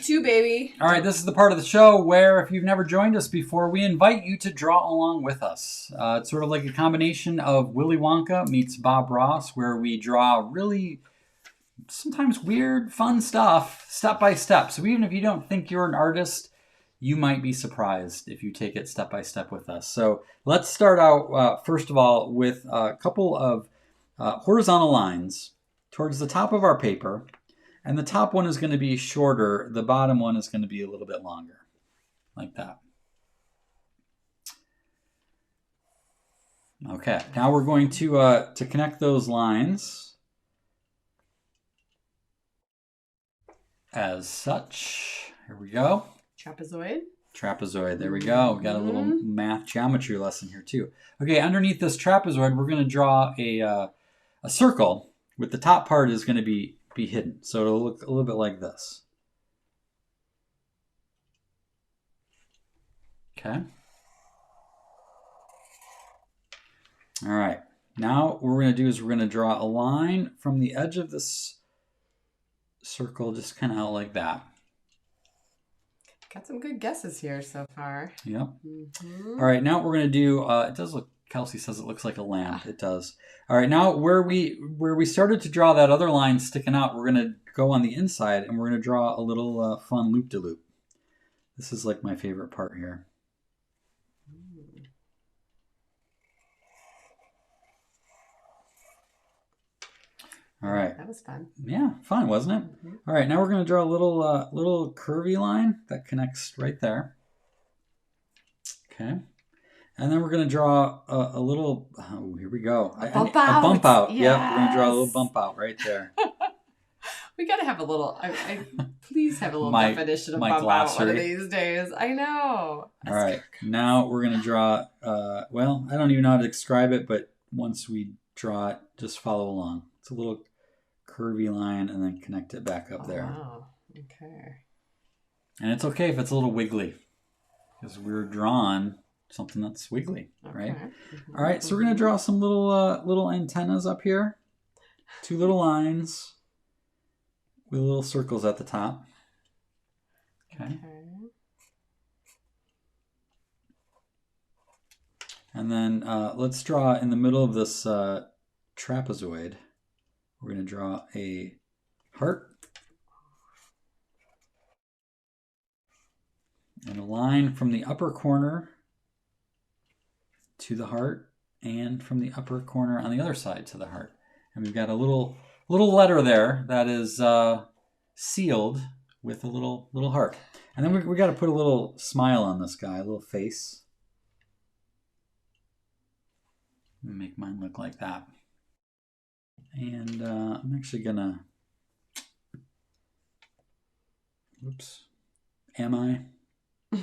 Week 2, baby. All right, this is the part of the show where, if you've never joined us before, we invite you to draw along with us. It's sort of like a combination of Willy Wonka meets Bob Ross, where we draw really sometimes weird, fun stuff step by step. So even if you don't think you're an artist, you might be surprised if you take it step by step with us. So let's start out, first of all, with a couple of horizontal lines towards the top of our paper. And the top one is going to be shorter. The bottom one is going to be a little bit longer, like that. Okay, now we're going to connect those lines as such. Here we go. Trapezoid. Trapezoid. There we go. We got a little math geometry lesson here too. Okay, underneath this trapezoid, we're going to draw a circle with the top part is going to be hidden. So it'll look a little bit like this. Okay. All right. Now what we're going to do is we're going to draw a line from the edge of this circle, just kind of out like that. Got some good guesses here so far. Yep. All right. Now what we're going to do, it does look, Kelsey says it looks like a lamp. It does. All right, now where we started to draw that other line sticking out, we're going to go on the inside and we're going to draw a little fun loop-de-loop. This is like my favorite part here. All right. That was fun. Yeah, fun, wasn't it? Mm-hmm. All right, now we're going to draw a little curvy line that connects right there. Okay. And then we're going to draw a little, oh, here we go. A bump out. Yes. Yep, we're going to draw a little bump out right there. We got to have a little, please have a little definition of bump out one of these days. I know. All right, now we're going to draw, well, I don't even know how to describe it, but once we draw it, just follow along. It's a little curvy line and then connect it back up there. Wow, okay. And it's okay if it's a little wiggly because we're drawing something that's wiggly, right? Mm-hmm. All right, so we're going to draw some little antennas up here. 2 little lines with little circles at the top. Okay. And then let's draw in the middle of this trapezoid. We're going to draw a heart. And a line from the upper corner to the heart, and from the upper corner on the other side to the heart. And we've got a little letter there that is sealed with a little heart. And then we got to put a little smile on this guy, a little face. Make mine look like that. And I'm actually gonna. Oops. Am I?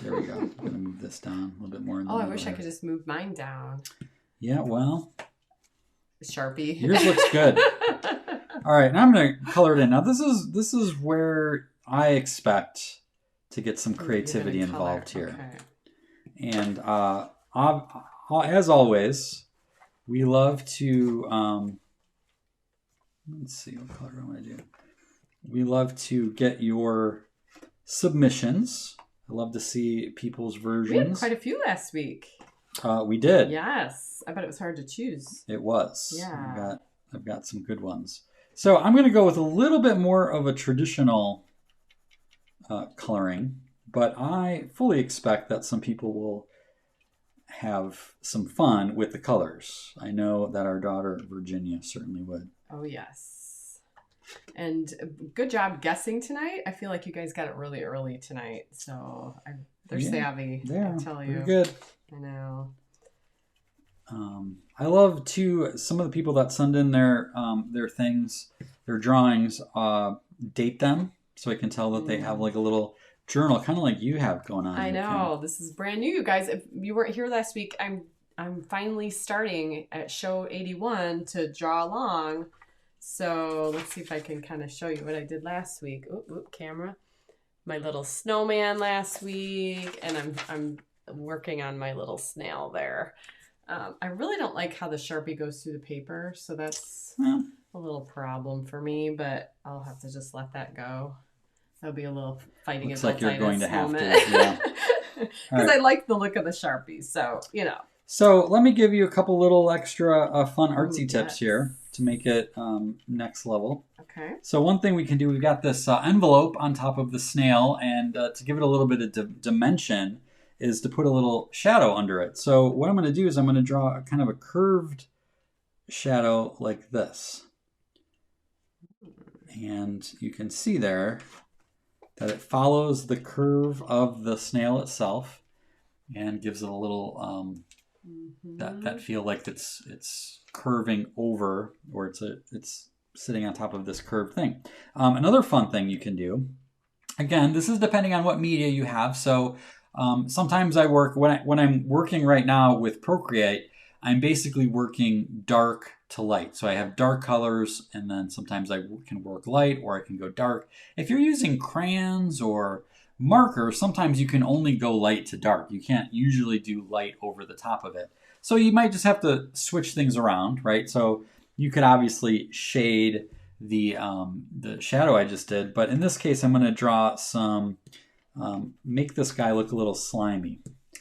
There we go. I'm going to move this down a little bit more. I wish I could just move mine down. Yeah, well. Sharpie. Yours looks good. All right, now I'm going to color it in. Now this is where I expect to get some creativity involved here. Okay. And as always, we love to, let's see what color I want to do. We love to get your submissions. I love to see people's versions. We had quite a few last week. We did. Yes. I bet it was hard to choose. It was. Yeah. I've got some good ones. So I'm going to go with a little bit more of a traditional coloring, but I fully expect that some people will have some fun with the colors. I know that our daughter, Virginia, certainly would. Oh, yes. And good job guessing tonight. I feel like you guys got it really early tonight. So they're savvy, I tell you. They're good. I know. I love, too, some of the people that send in their things, their drawings, date them so I can tell that they have like a little journal, kind of like you have going on. I know. This is brand new, you guys. If you weren't here last week, I'm finally starting at show 81 to draw along. So let's see if I can kind of show you what I did last week. Oop, camera. My little snowman last week, and I'm working on my little snail there. I really don't like how the Sharpie goes through the paper, so that's a little problem for me, but I'll have to just let that go. There'll be a little fighting Looks like you're going to have moment. to. Yeah. Because I like the look of the Sharpies, so, you know. So let me give you a couple little extra fun artsy tips Yes. here to make it next level. Okay. So one thing we can do, we've got this envelope on top of the snail, and to give it a little bit of dimension is to put a little shadow under it. So what I'm going to do is I'm going to draw a kind of a curved shadow like this. And you can see there that it follows the curve of the snail itself and gives it a little that feel like it's curving over, or it's sitting on top of this curved thing. Another fun thing you can do, again, this is depending on what media you have. So sometimes I work, when I'm working right now with Procreate, I'm basically working dark to light. So I have dark colors, and then sometimes I can work light, or I can go dark. If you're using crayons or markers, sometimes you can only go light to dark. You can't usually do light over the top of it. So you might just have to switch things around, right? So you could obviously shade the shadow I just did, but in this case, I'm going to draw some, make this guy look a little slimy.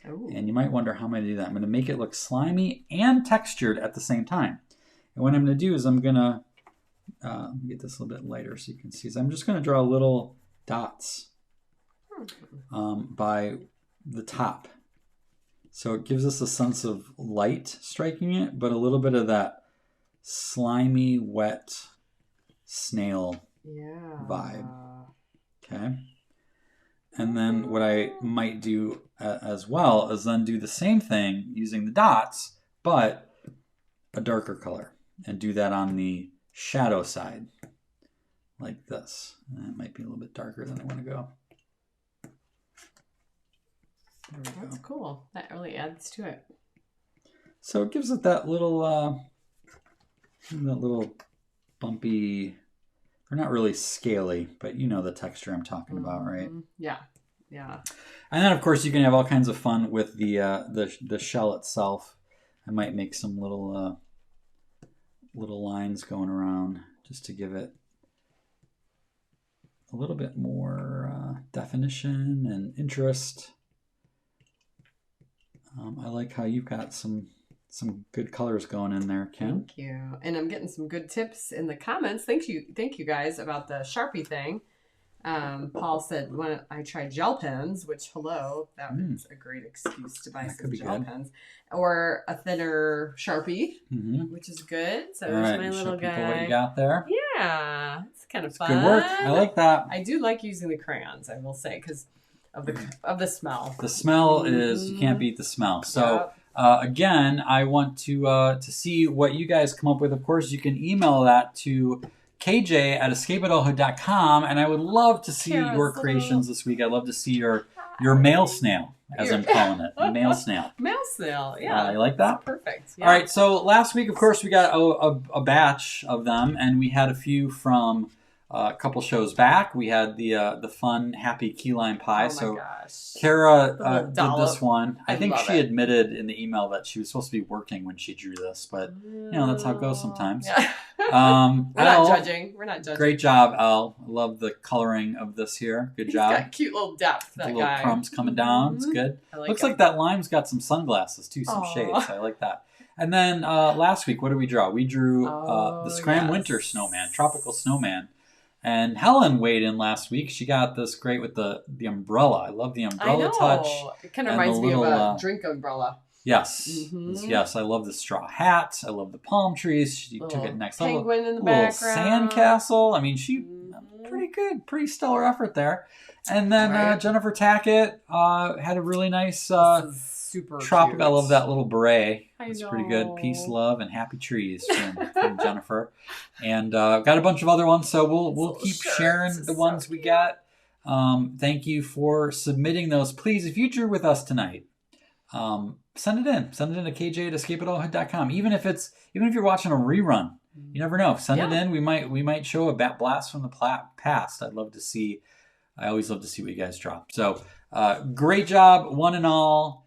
Ooh. And you might wonder how I'm going to do that. I'm going to make it look slimy and textured at the same time. And what I'm going to do is I'm going to get this a little bit lighter so you can see. So I'm just going to draw little dots by the top. So it gives us a sense of light striking it, but a little bit of that slimy, wet snail vibe. Okay. And then what I might do as well is then do the same thing using the dots, but a darker color, and do that on the shadow side like this. And it might be a little bit darker than I want to go. That's cool. That really adds to it. So it gives it that little bumpy. They're not really scaly, but you know the texture I'm talking about, right? Yeah, yeah. And then of course you can have all kinds of fun with the shell itself. I might make some little lines going around just to give it a little bit more definition and interest. I like how you've got some good colors going in there, Kim. Thank you. And I'm getting some good tips in the comments. Thank you guys about the Sharpie thing. Paul said when I tried gel pens, which that is a great excuse to buy some gel pens, or a thinner Sharpie, which is good. So there's my little guy. People what you got there. Yeah, it's kind of fun. Good work. I like that. I do like using the crayons, I will say, because of the smell. The smell is, you can't beat the smell. So again, I want to see what you guys come up with. Of course, you can email that to kj@escapeadulthood.com, and I would love to see your creations this week. I'd love to see your mail snail, as I'm calling it, the mail snail. Mail snail, yeah. You like that? That's perfect. Yeah. All right, so last week, of course, we got a batch of them, and we had a few from a couple shows back. We had the fun, happy key lime pie. Oh my gosh. Kara did this one. I think she it. admitted in the email that she was supposed to be working when she drew this, but you know that's how it goes sometimes. Yeah. We're not judging. Great job, Elle. I love the coloring of this here. Good job. He's got cute little depth. That the guy. little crumbs coming down. It's good. Looks him. like that lime's got some sunglasses too, some shades. I like that. And then last week, what did we draw? We drew the Scram Winter Snowman, Tropical Snowman. And Helen weighed in last week. She got this great with the umbrella. I love the umbrella touch. It kind of reminds me of a drink umbrella. Yes. Yes, I love the straw hat. I love the palm trees. She took it next level. Penguin in the background. Sandcastle. I mean, she pretty good. Pretty stellar effort there. And then Jennifer Tackett had a really nice super tropical. cute. I love that little beret. It's pretty good. Peace, love, and happy trees from Jennifer. And got a bunch of other ones, so we'll keep sharing the ones we got. Thank you for submitting those. Please, if you drew with us tonight, send it in. Send it in to kj@escapeadulthood.com. Even if you're watching a rerun, you never know. Send it in. We might show a blast from the past. I always love to see what you guys draw. So great job, one and all.